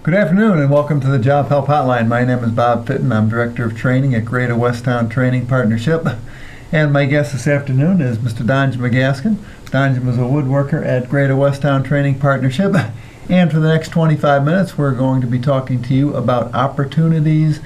Good afternoon and welcome to the Job Help Hotline. My name is Bob Fitton. I'm Director of Training at Greater Westtown Training Partnership. And my guest this afternoon is Mr. Donj McGaskin. Donj is a woodworker at Greater Westtown Training Partnership. And for the next 25 minutes, we're going to be talking to you about opportunities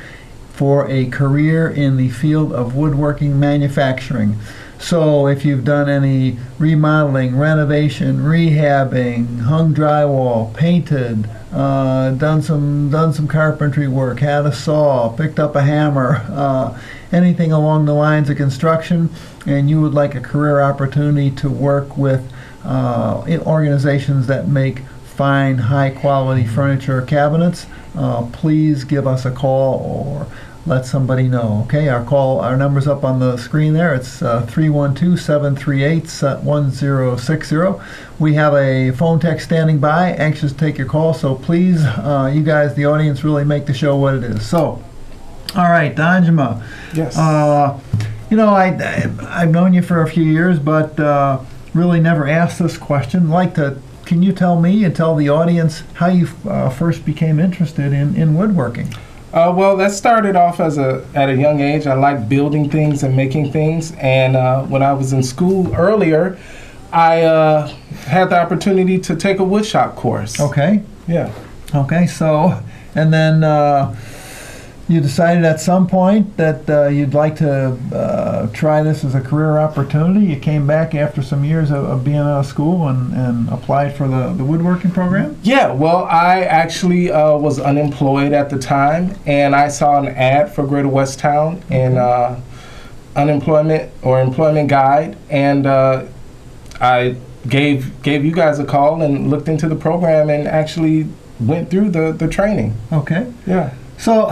for a career in the field of woodworking manufacturing. So if you've done any remodeling, renovation, rehabbing, hung drywall, painted, done some carpentry work, had a saw, picked up a hammer, anything along the lines of construction, and you would like a career opportunity to work with in organizations that make fine, high-quality furniture or cabinets, please give us a call or let somebody know. Okay, our number's up on the screen there. It's 312-738-1060. We have a phone text standing by, anxious to take your call, so please, you guys, the audience, really make the show what it is. So, all right, Donjima. Yes. I've known you for a few years, but really never asked this question. Can you tell me and tell the audience how you first became interested in woodworking? Well, that started off at a young age. I liked building things and making things. And when I was in school earlier, I had the opportunity to take a woodshop course. Okay. Yeah. Okay, so, and then you decided at some point that you'd like to try this as a career opportunity. You came back after some years of being out of school and applied for the woodworking program? Yeah, well, I actually was unemployed at the time, and I saw an ad for Greater Westtown in unemployment or employment guide, and I gave you guys a call and looked into the program and actually went through the training. Okay. Yeah. So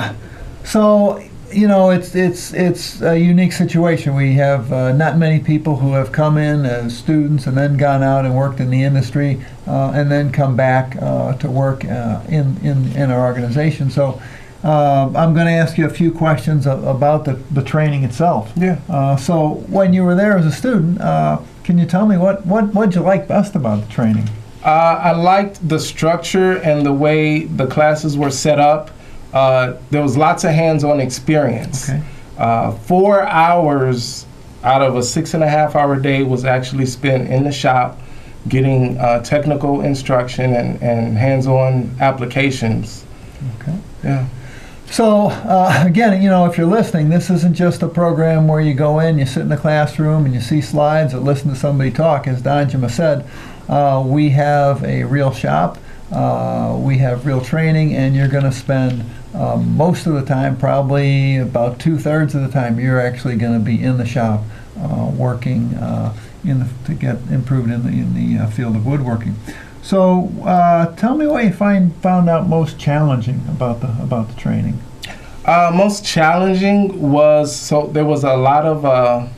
it's a unique situation. We have not many people who have come in as students and then gone out and worked in the industry and then come back to work in our organization. So I'm going to ask you a few questions about the training itself. Yeah. So when you were there as a student, can you tell me what'd you like best about the training? I liked the structure and the way the classes were set up. There was lots of hands-on experience. Okay. 4 hours out of a 6.5-hour day was actually spent in the shop getting technical instruction and hands-on applications. Okay. Yeah. So, again, if you're listening, this isn't just a program where you go in, you sit in the classroom, and you see slides or listen to somebody talk. As Donjima said, we have a real shop. We have real training, and you're going to spend most of the time, probably about 2/3 of the time, you're actually going to be in the shop working to get improved in the field of woodworking. So tell me what you found out most challenging about the training. Most challenging was, there was a lot of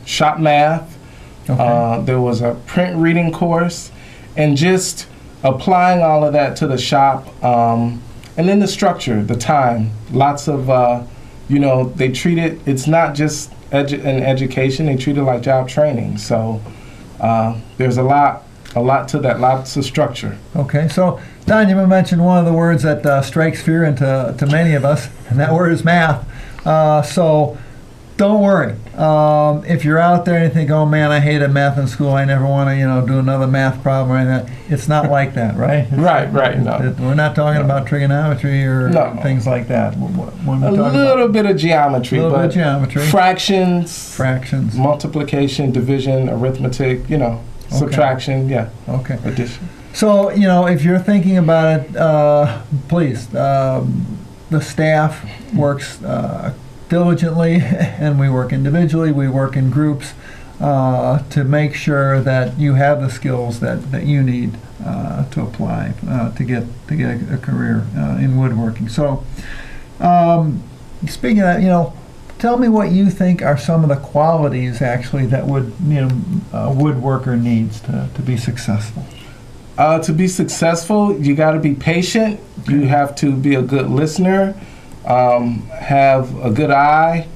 shop math. Okay. There was a print reading course, and just applying all of that to the shop, and then the structure, the time, lots of, they treat it's not just an education, they treat it like job training. So there's a lot to that, lots of structure. Okay, so Don, you mentioned one of the words that strikes fear into many of us, and that word is math. So don't worry. If you're out there and you think, oh man, I hated math in school, I never want to, do another math problem or anything, it's not like that, right? Right, no. We're not talking about trigonometry or things like that. When a little bit of geometry, but fractions, multiplication, division, arithmetic, subtraction, yeah. Okay. Addition. So, if you're thinking about it, please, the staff works diligently, and we work individually, we work in groups to make sure that you have the skills that you need to apply to get a career in woodworking. So speaking of that, tell me what you think are some of the qualities actually that a woodworker needs to be successful. To be successful, you got to be patient. Okay. You have to be a good listener. Have a good eye,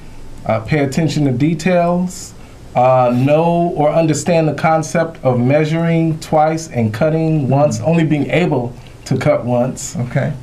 pay attention to details, know or understand the concept of measuring twice and cutting once, only being able to cut once. Okay.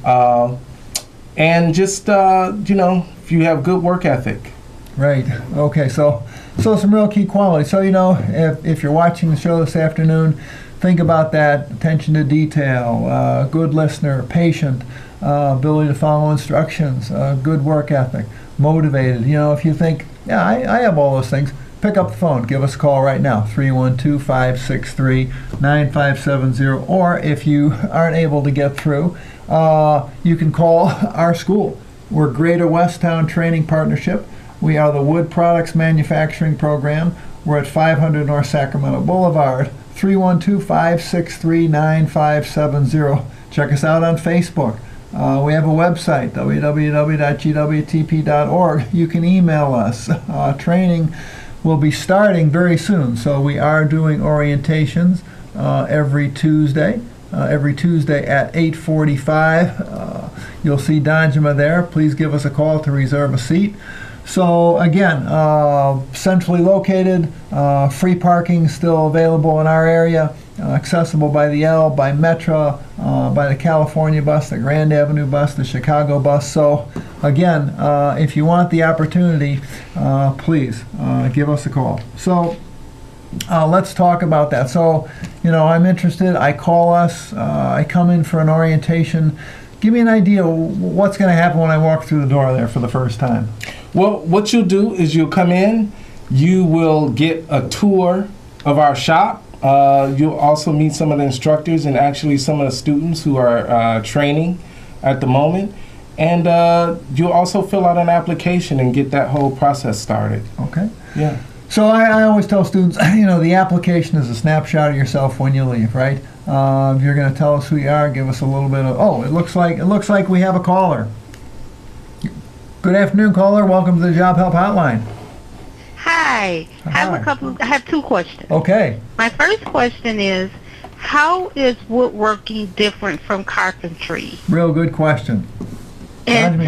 and just if you have good work ethic. Right. Okay. So some real key qualities. So if you're watching the show this afternoon, think about that: attention to detail, good listener, patient, ability to follow instructions, good work ethic, motivated. If you think, yeah, I have all those things, pick up the phone. Give us a call right now, 312-563-9570. Or if you aren't able to get through, you can call our school. We're Greater Westtown Training Partnership. We are the Wood Products Manufacturing Program. We're at 500 North Sacramento Boulevard, 312-563-9570. Check us out on Facebook. We have a website, www.gwtp.org. You can email us. Training will be starting very soon, so we are doing orientations every Tuesday at 8:45. You'll see Danjuma there. Please give us a call to reserve a seat. So again, centrally located, free parking still available in our area, accessible by the L, by Metro, by the California bus, the Grand Avenue bus, the Chicago bus. So again, if you want the opportunity, please give us a call. So let's talk about that. So, I'm interested. I call us. I come in for an orientation. Give me an idea what's going to happen when I walk through the door there for the first time. Well, what you'll do is you'll come in, you will get a tour of our shop. You'll also meet some of the instructors and actually some of the students who are training at the moment. And you'll also fill out an application and get that whole process started. Okay. Yeah. So I always tell students, the application is a snapshot of yourself when you leave, right? If you're going to tell us who you are, give us a little bit of, it looks like we have a caller. Good afternoon, caller. Welcome to the Job Help Hotline. Hi. I have two questions. Okay. My first question is, how is woodworking different from carpentry? Real good question. And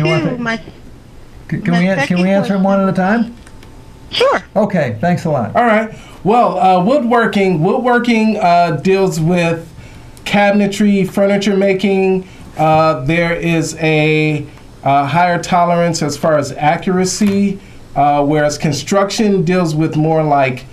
Can we answer them one at a time? Sure. Okay. Thanks a lot. All right. Well, woodworking deals with cabinetry, furniture making. There is a higher tolerance as far as accuracy, whereas construction deals with more like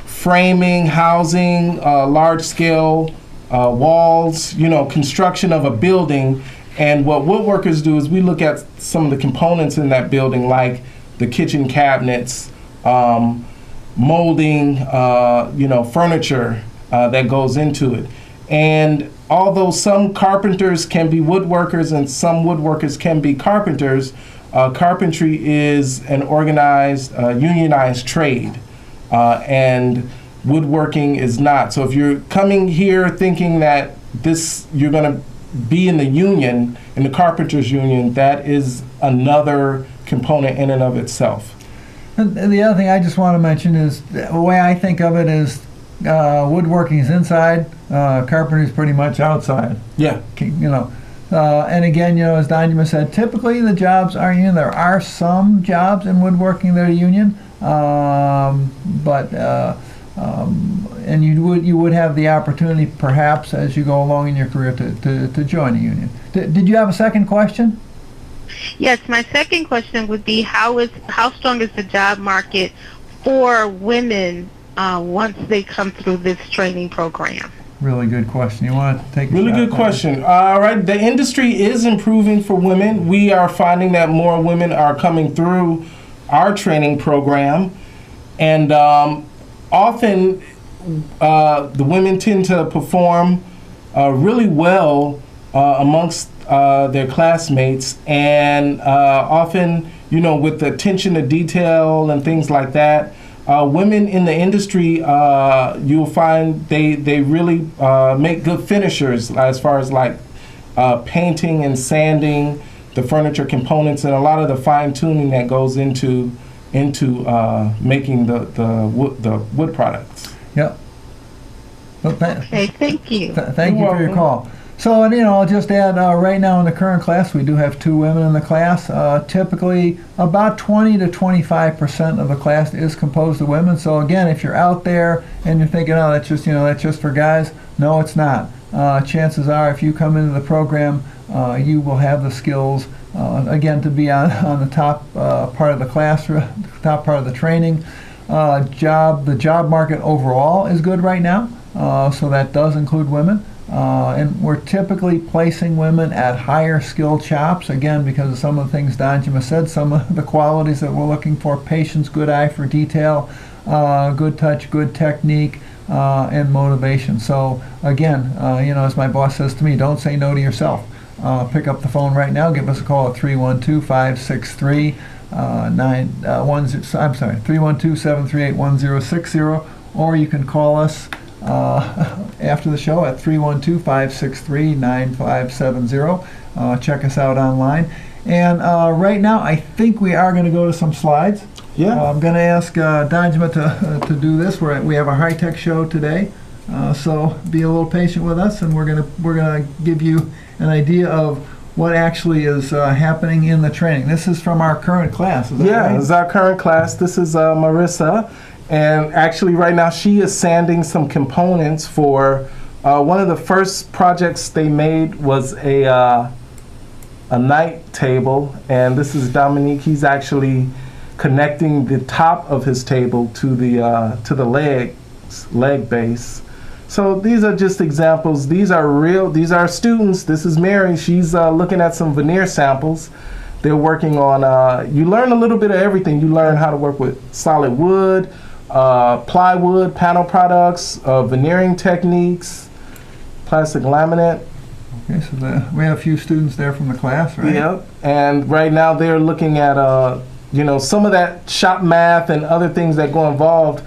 framing, housing, large-scale walls, construction of a building. And what woodworkers do is we look at some of the components in that building, like the kitchen cabinets, molding, furniture that goes into it. And although some carpenters can be woodworkers and some woodworkers can be carpenters, carpentry is an organized, unionized trade, and woodworking is not. So if you're coming here thinking that you're going to be in the union, in the carpenters union, that is another component in and of itself. And the other thing I just want to mention is the way I think of it is woodworking is inside, carpentry is pretty much outside. Yeah. And again, as Danjuma said, typically the jobs are union. There are some jobs in woodworking that are union, and you would have the opportunity, perhaps, as you go along in your career, to join a union. Did you have a second question? Yes, my second question would be how strong is the job market for women once they come through this training program? Really good question. You want to take a Really shot good there? question. All right, the industry is improving for women. We are finding that more women are coming through our training program, and often the women tend to perform really well amongst their classmates, and often, with the attention to detail and things like that, women in the industry, you'll find they really make good finishers as far as like painting and sanding the furniture components and a lot of the fine tuning that goes into making the wood products. Yep. Well, Okay, thank you. Thank you You're for your welcome. call. So, and I'll just add, right now in the current class, we do have 2 women in the class. Typically, about 20 to 25% of the class is composed of women. So again, if you're out there and you're thinking, oh, that's just for guys, no, it's not. Chances are, if you come into the program, you will have the skills again, to be on the top part of the classroom, top part of the training. The job market overall is good right now, so that does include women. And we're typically placing women at higher skilled shops, again, because of some of the things Danjuma said, some of the qualities that we're looking for: patience, good eye for detail, good touch, good technique, and motivation. So again, as my boss says to me, don't say no to yourself. Pick up the phone right now. Give us a call at 312-563 312-738-1060, or you can call us after the show at 312-563-9570. Check us out online. And right now, I think we are going to go to some slides. Yeah. I'm going to ask Danjuma to do this. We have a high-tech show today, so be a little patient with us, and we're gonna give you an idea of what actually is happening in the training. This is from our current class. Is that right? This is our current class. This is Marissa, and actually right now she is sanding some components for one of the first projects they made was a night table, and this is Dominique. He's actually connecting the top of his table to the leg base. So these are just examples. These are students. This is Mary. She's looking at some veneer samples. They're working on, you learn a little bit of everything. You learn how to work with solid wood, plywood, panel products, veneering techniques, plastic laminate. Okay, so we have a few students there from the class, right? Yep. And right now they're looking at, some of that shop math and other things that go involved.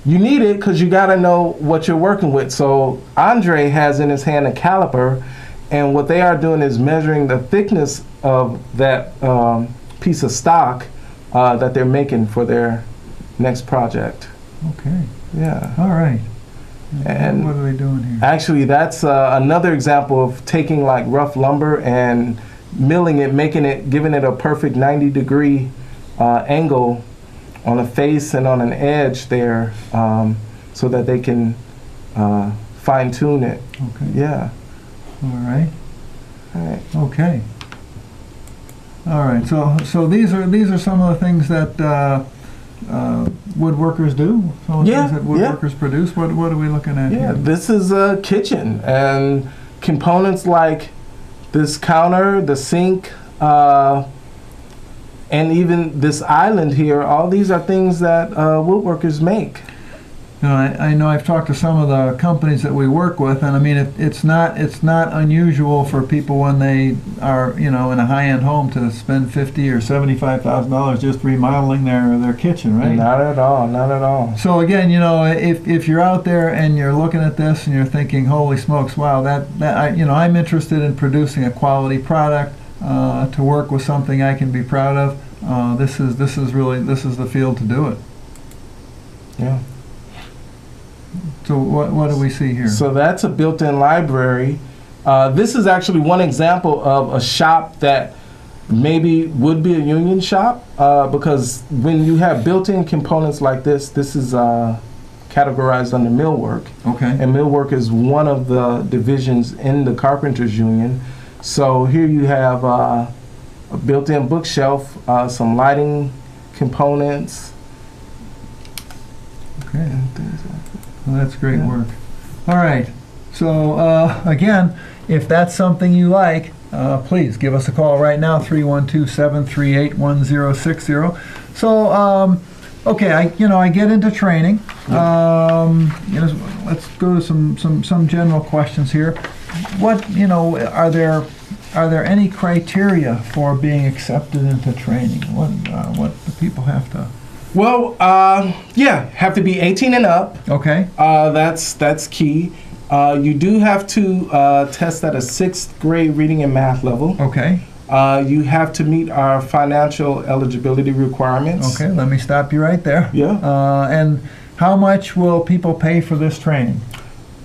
You need it because you got to know what you're working with. So Andre has in his hand a caliper, and what they are doing is measuring the thickness of that piece of stock that they're making for their next project. Okay. Yeah. All right. And what are they doing here? Actually, that's another example of taking like rough lumber and milling it, giving it a perfect 90-degree angle on a face and on an edge there, so that they can fine tune it. Okay. Yeah. All right. All right. Okay. All right. So these are some of the things that woodworkers do. Some of the things that woodworkers produce. What are we looking at here? This is a kitchen, and components like this counter, the sink, and even this island here, all these are things that woodworkers make. I know I've talked to some of the companies that we work with, and I mean it's not unusual for people when they are in a high-end home to spend $50,000 or $75,000 just remodeling their kitchen, right? Not at all, not at all. So again, if you're out there and you're looking at this and you're thinking, holy smokes, wow, I'm interested in producing a quality product. To work with something I can be proud of, this is the field to do it. Yeah. So what do we see here? So that's a built-in library. This is actually one example of a shop that maybe would be a union shop, because when you have built-in components like this is categorized under millwork. Okay. And millwork is one of the divisions in the Carpenters Union. So here you have a built-in bookshelf, some lighting components. Okay. And things like that. Well, that's great Yeah. work. All right. So again, if that's something you like, please give us a call right now, 312-738-1060. So okay, I get into training. Let's go to some general questions here. What are there any criteria for being accepted into training? What do people have to? Well, have to be 18 and up. Okay. That's key. You do have to test at a 6th grade reading and math level. Okay. You have to meet our financial eligibility requirements. Okay, let me stop you right there. Yeah. And how much will people pay for this training?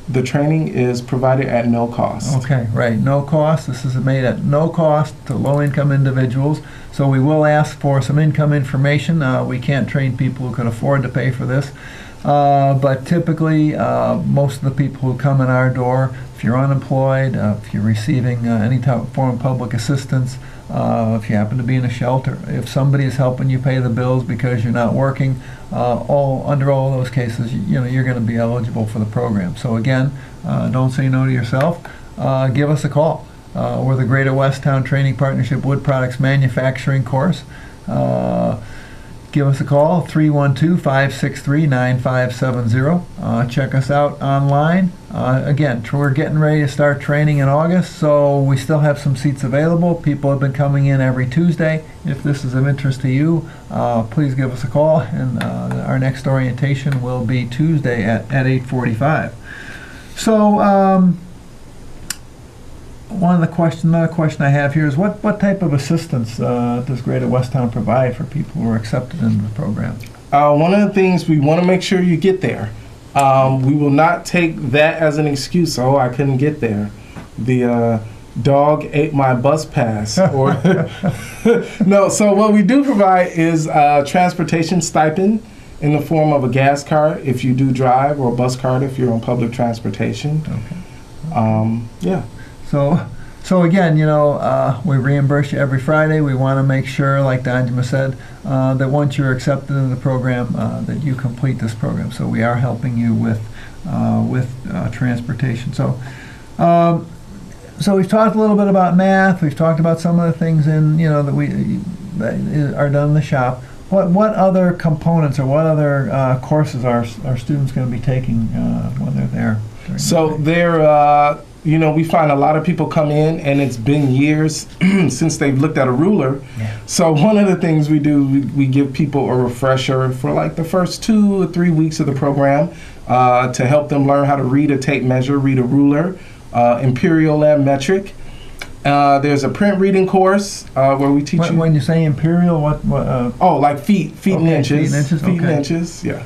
The training is provided at no cost. Okay, right, no cost. This is made at no cost to low-income individuals. So we will ask for some income information. We can't train people who can afford to pay for this. But typically, most of the people who come in our door, if you're unemployed, if you're receiving any type of form of public assistance, if you happen to be in a shelter, if somebody is helping you pay the bills because you're not working, under all those cases, you're going to be eligible for the program. So again, don't say no to yourself. Give us a call. We're the Greater Westtown Training Partnership Wood Products Manufacturing Course. Give us a call, 312-563-9570. Check us out online. Again, we're getting ready to start training in August, so we still have some seats available. People have been coming in every Tuesday. If this is of interest to you, please give us a call, and our next orientation will be Tuesday at 8:45. So, another question I have here is what type of assistance does Greater Westtown provide for people who are accepted into the program? One of the things we want to make sure you get there. We will not take that as an excuse. Oh, I couldn't get there. The dog ate my bus pass. Or no. So what we do provide is transportation stipend in the form of a gas card if you do drive, or a bus card if you're on public transportation. Okay. Yeah. So again, we reimburse you every Friday. We want to make sure, like Danjuma said, that once you're accepted in the program, that you complete this program. So we are helping you with transportation. So we've talked a little bit about math. We've talked about some of the things that are done in the shop. What other components or what other courses are students going to be taking when they're there? So we find a lot of people come in, and it's been years since they've looked at a ruler. Yeah. So one of the things we do, we give people a refresher for like the first 2 or 3 weeks of the program to help them learn how to read a tape measure, read a ruler, imperial and metric. There's a print reading course where we teach you. When you say imperial, what? Like feet and inches. Feet and inches, yeah.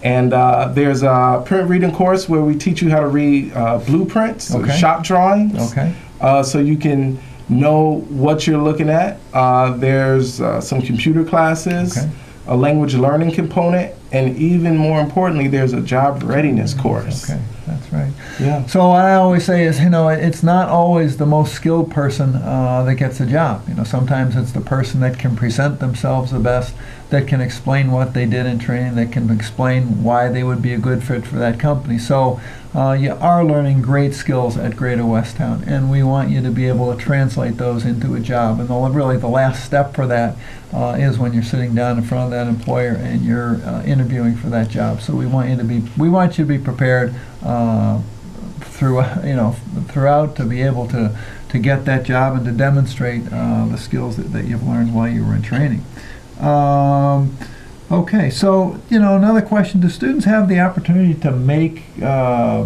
And there's a print reading course where we teach you how to read blueprints, shop drawings, so you can know what you're looking at. There's some computer classes, a language learning component, and even more importantly, there's a job readiness course. Okay, that's right. Yeah. So what I always say is, it's not always the most skilled person that gets a job. Sometimes it's the person that can present themselves the best, that can explain what they did in training, that can explain why they would be a good fit for that company. So you are learning great skills at Greater Westtown, and we want you to be able to translate those into a job. And really the last step for that is when you're sitting down in front of that employer and you're interviewing for that job. So we want you to be prepared throughout to be able to get that job and to demonstrate the skills that you've learned while you were in training. Okay, so another question: do students have the opportunity to make their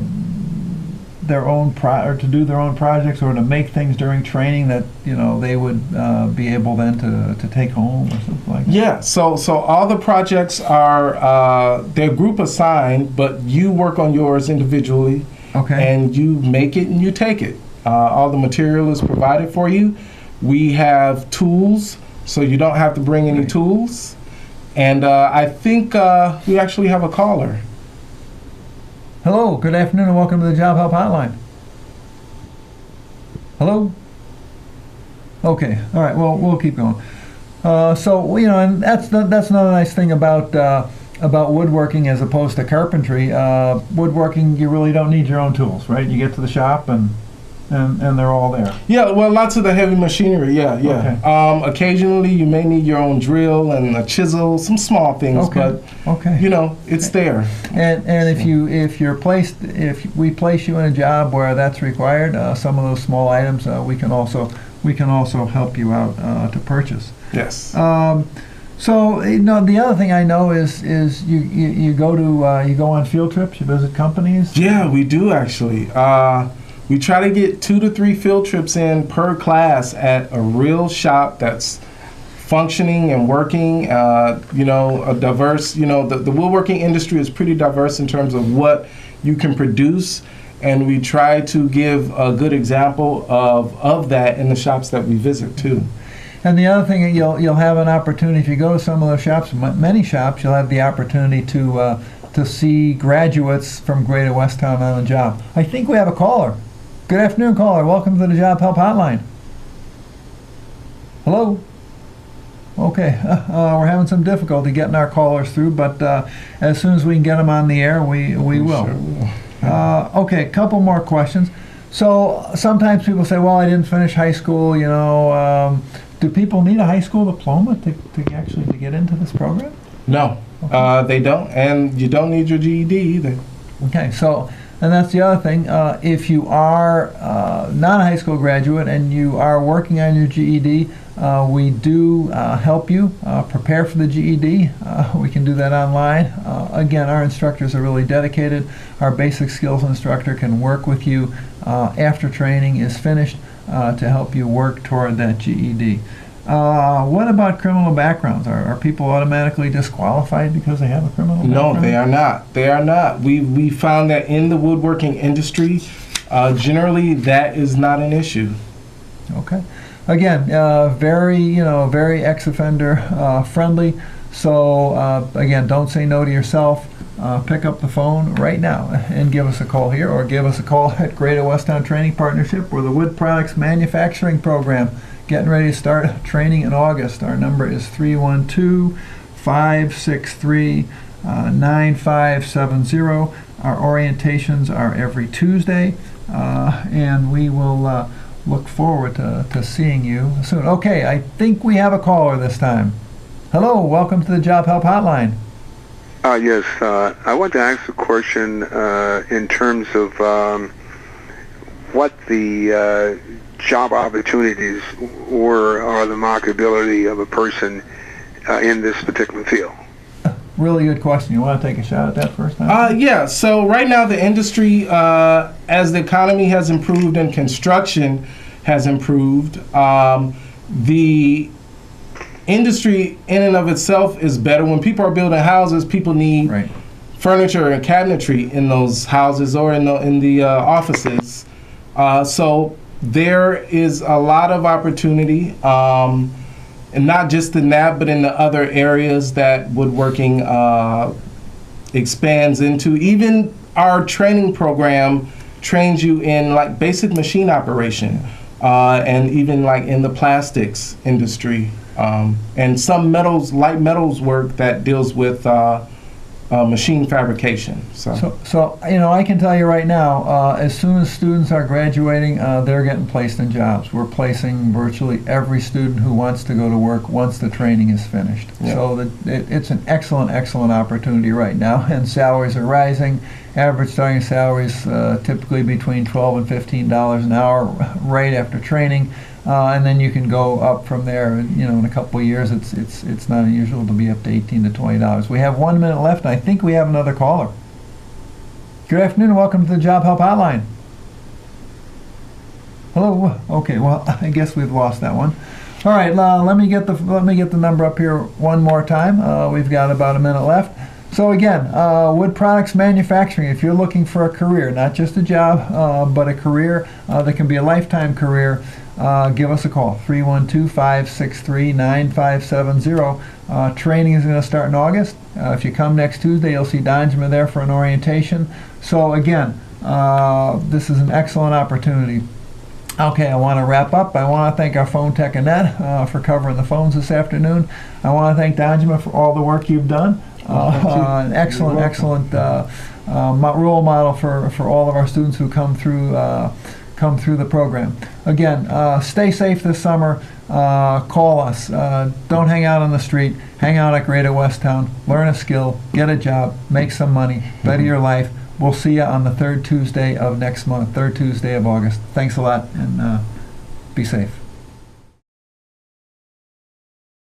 own or to do their own projects, or to make things during training that they would be able then to take home or something like that? Yeah. So all the projects are they're group assigned, but you work on yours individually. Okay. And you make it and you take it. All the material is provided for you. We have tools, so you don't have to bring any tools. And I think we actually have a caller. Hello, good afternoon, and welcome to the Job Help Hotline. Hello? Okay, all right, well, we'll keep going. And that's another nice thing about woodworking as opposed to carpentry. Woodworking, you really don't need your own tools, right? You get to the shop and they're all there. Yeah, well, lots of the heavy machinery, yeah. Okay. Occasionally you may need your own drill and a chisel, some small things, but it's there. And if we place you in a job where that's required, some of those small items we can also help you out to purchase. Yes. So the other thing I know is you go on field trips, you visit companies. Yeah, we do actually. We try to get 2 to 3 field trips in per class at a real shop that's functioning and working. A diverse. The woodworking industry is pretty diverse in terms of what you can produce, and we try to give a good example of that in the shops that we visit too. And the other thing, you'll have an opportunity if you go to some of those shops, many shops, you'll have the opportunity to see graduates from Greater Westtown on the job. I think we have a caller. Good afternoon, caller. Welcome to the Job Help Hotline. Hello. Okay, we're having some difficulty getting our callers through, but as soon as we can get them on the air, we will. Sure will. Okay, a couple more questions. So sometimes people say, well, I didn't finish high school, do people need a high school diploma to actually to get into this program? No, they don't, and you don't need your GED either. Okay, so, and that's the other thing, if you are not a high school graduate and you are working on your GED, we do help you prepare for the GED. We can do that online. Again, our instructors are really dedicated. Our basic skills instructor can work with you after training is finished to help you work toward that GED. What about criminal backgrounds? Are people automatically disqualified because they have a criminal background? No, they are not. They are not. We found that in the woodworking industry, generally that is not an issue. Okay. Again, very ex-offender friendly. So again, don't say no to yourself. Pick up the phone right now and give us a call here, or give us a call at Greater Westtown Training Partnership or the Wood Products Manufacturing Program. Getting ready to start training in August. Our number is 312-563-9570. Our orientations are every Tuesday, and we will look forward to seeing you soon. Okay, I think we have a caller this time. Hello, welcome to the Job Help Hotline. Yes, I want to ask a question in terms of what the job opportunities were, or the marketability of a person in this particular field. Really good question. You want to take a shot at that first time? Yeah, so right now the industry, as the economy has improved and construction has improved, the industry in and of itself is better. When people are building houses, people need Right. furniture and cabinetry in those houses or in the offices. So there is a lot of opportunity, and not just in that, but in the other areas that woodworking expands into. Even our training program trains you in like basic machine operation, and even like in the plastics industry, and some metals, light metals work that deals with machine fabrication. So I can tell you right now, as soon as students are graduating, they're getting placed in jobs. We're placing virtually every student who wants to go to work once the training is finished. Yeah. So it's an excellent opportunity right now, and salaries are rising. Average starting salaries typically between $12 and $15 an hour right after training. And then you can go up from there. In a couple of years, it's not unusual to be up to $18 to $20. We have 1 minute left, and I think we have another caller. Good afternoon, and welcome to the Job Help Hotline. Hello. Okay. Well, I guess we've lost that one. All right. Let me get the number up here one more time. We've got about a minute left. So again, Wood Products Manufacturing, if you're looking for a career, not just a job, but a career that can be a lifetime career, give us a call, 312-563-9570. Training is going to start in August. If you come next Tuesday, you'll see Donjima there for an orientation. So again, this is an excellent opportunity. Okay, I want to wrap up. I want to thank our phone tech Annette for covering the phones this afternoon. I want to thank Donjima for all the work you've done. An excellent role model for all of our students who come through the program. Again, stay safe this summer. Call us. Don't hang out on the street. Hang out at Greater Westtown. Learn a skill. Get a job. Make some money. Better your life. We'll see you on the third Tuesday of next month, third Tuesday of August. Thanks a lot, and be safe.